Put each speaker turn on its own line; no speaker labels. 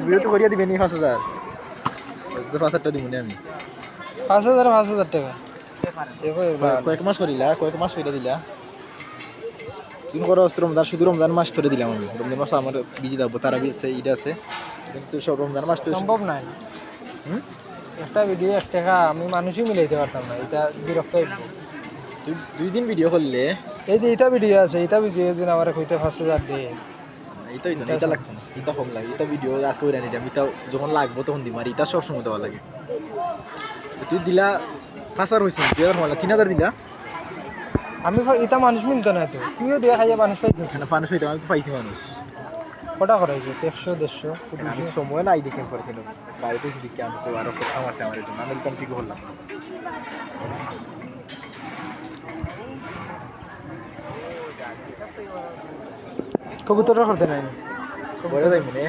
video তো করিয়া দিবেনি 5,000 5,000 দিবনি আমি
5,000 টাকা
কয়েক মাস করিলা কয়েক মাস কইরা দিলা তুমি করো রমজান শুধু রমজান মাস ধরে দিলাম আমি রমজান মাস আমার বিজি থাকবো তারা আছে ঈদ আছে কিন্তু সব রমজান মাস তো
সম্ভব নাই একটা ভিডিও 1 টাকা আমি মানুষই মিলাইতে পারতাম না এটা বিরক্ত হইব
তুই 2 দিন ভিডিও করলে
এই যে এটা ভিডিও আছে এটা ভিডিও দিন আমার কইতে 5,000 দে
এইটাই তো এটা লাগতো না এটা কম লাগে এটা ভিডিও আজকে কইরা নিলাম এটা যখন লাগবো তখন দিম আর এটা সব সময় দেওয়া লাগে তুই দিলা 5,000 হইছে 3,000 দিলা
আমি এটা মানুষ মিলতো না তো তুইও দিয়ে খাইয়া মানুষ পাইছিস
না মানুষ হইতে আমি তো পাইছি মানুষ
কটা করাইছে 100
আমি
150
সময় নাই দেখে করেছিলাম বাড়িতে দিকে আমি তো আরো কাম আছে আমার জন্য আমি কাম ঠিক করলাম
কবুতরটা করতে নাই
বলে যাই মনে